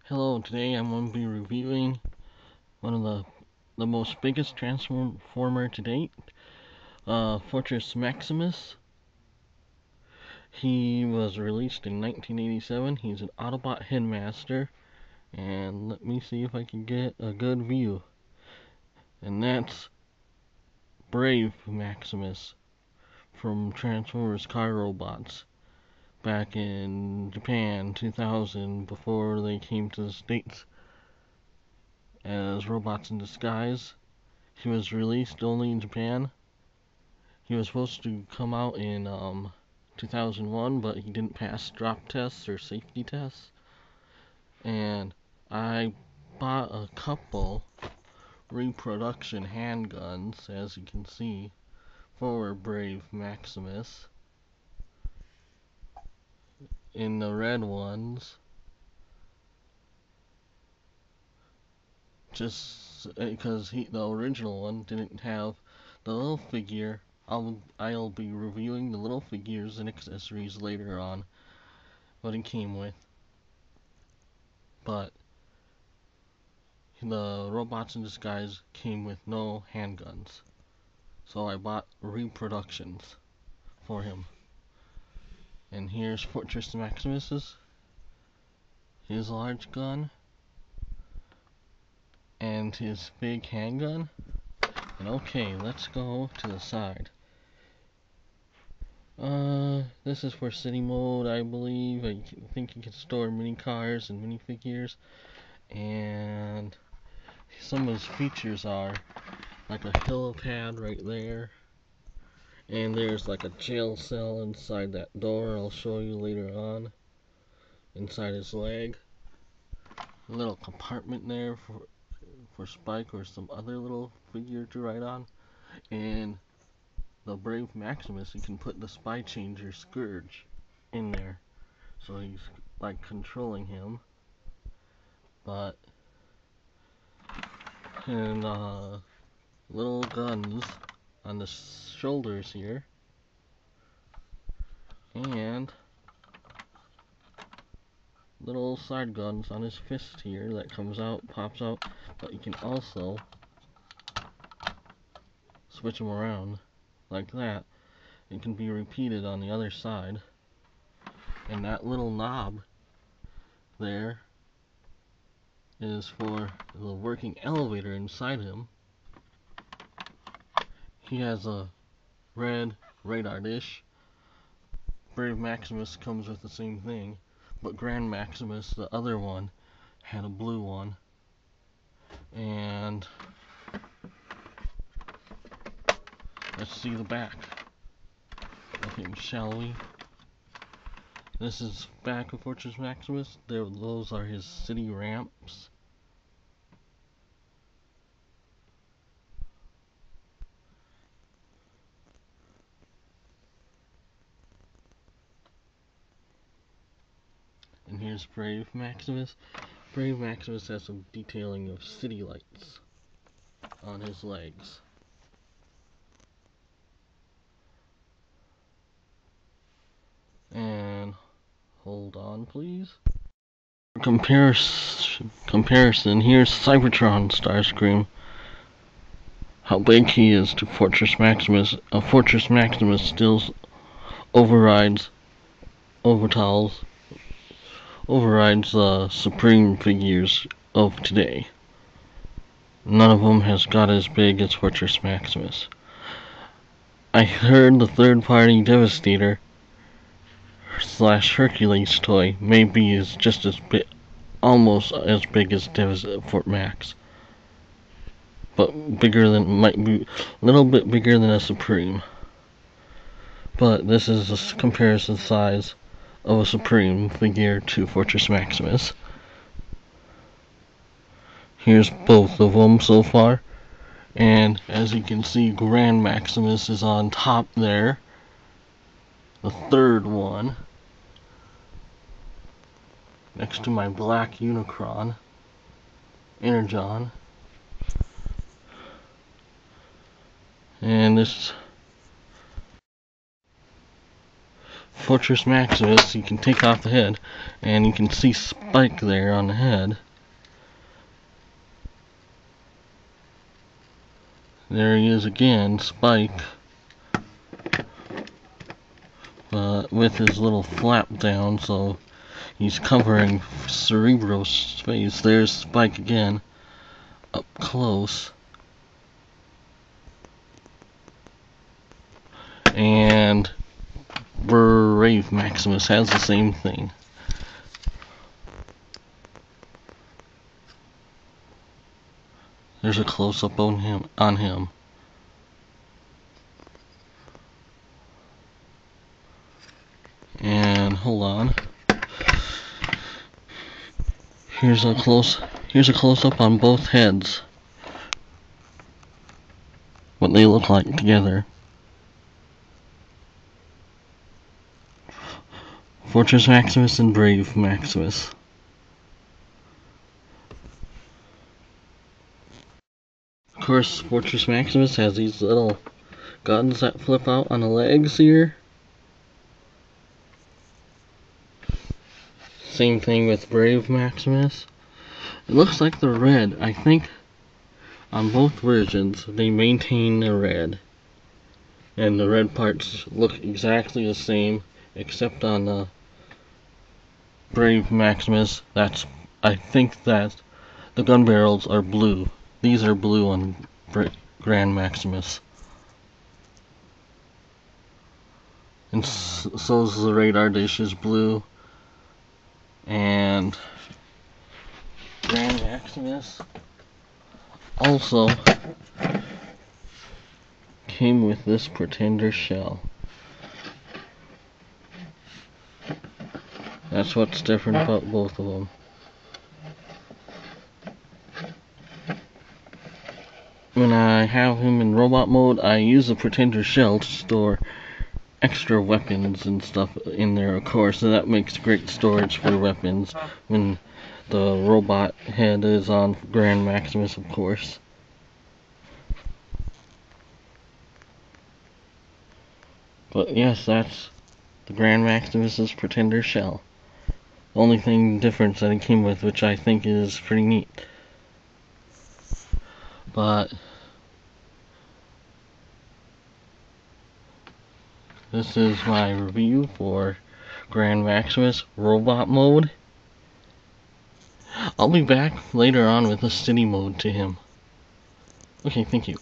Hello, today I'm going to be reviewing one of the most biggest transformer to date, Fortress Maximus. He was released in 1987. He's an Autobot headmaster, and let me see if I can get a good view. And that's Brave Maximus from Transformers Car Robots back in Japan 2000 before they came to the States as robots in disguise. He was released only in Japan. He was supposed to come out in 2001, but he didn't pass drop tests or safety tests. And I bought a couple reproduction handguns, as you can see, for Brave Maximus in the red ones. Just because the original one didn't have the little figure. I'll be reviewing the little figures and accessories later on, what it came with. But the robots in disguise came with no handguns, so I bought reproductions for him. And here's Fortress Maximus's, his large gun, and his big handgun. And okay, let's go to the side. This is for city mode, I believe. I think you can store mini cars and minifigures. And some of his features are like a helipad right there. And there's like a jail cell inside that door. I'll show you later on. Inside his leg. A little compartment there for Spike or some other little figure to ride on. And the Brave Maximus, you can put the Spy Changer Scourge in there. So he's like controlling him. But and little guns on the shoulders here. And little side guns on his fist here that comes out, pops out, but you can also switch them around like that. It can be repeated on the other side. And that little knob there is for the working elevator inside him. He has a red radar dish. Brave Maximus comes with the same thing, but Grand Maximus, the other one, had a blue one. And let's see the back of him, shall we? This is back of Fortress Maximus. Those are his city ramps. And here's Brave Maximus. Brave Maximus has some detailing of city lights on his legs. And hold on, please. For comparison, here's Cybertron Starscream. How big he is to Fortress Maximus. Fortress Maximus still overrides the Supreme figures of today. None of them has got as big as Fortress Maximus. I heard the third-party Devastator / Hercules toy may be just as big, almost as big as Fort Max, but might be a little bit bigger than a Supreme. But this is a comparison size of a Supreme figure to Fortress Maximus. Here's both of them so far. And as you can see, Grand Maximus is on top there. The third one. Next to my black Unicron. Energon. And this Fortress Maximus, you can take off the head, and you can see Spike there on the head. There he is again, Spike, with his little flap down, so he's covering Cerebro's face. There's Spike again, up close. And Brave Maximus has the same thing. There's a close-up on him. And hold on. Here's a close-up on both heads. What they look like together. Fortress Maximus and Brave Maximus. Of course, Fortress Maximus has these little guns that flip out on the legs here. Same thing with Brave Maximus. It looks like they're red. I think on both versions they maintain the red. And the red parts look exactly the same, except on the Brave Maximus. I think that the gun barrels are blue. These are blue on Grand Maximus. And so is the radar dish is blue. And Grand Maximus also came with this Pretender shell. That's what's different about both of them. When I have him in robot mode, I use the Pretender shell to store extra weapons and stuff in there, of course, so that makes great storage for weapons when the robot head is on Grand Maximus, of course. But yes, that's the Grand Maximus's Pretender shell. The only thing difference that it came with, which I think is pretty neat. But this is my review for Grand Maximus robot mode. I'll be back later on with a city mode to him. Okay, thank you.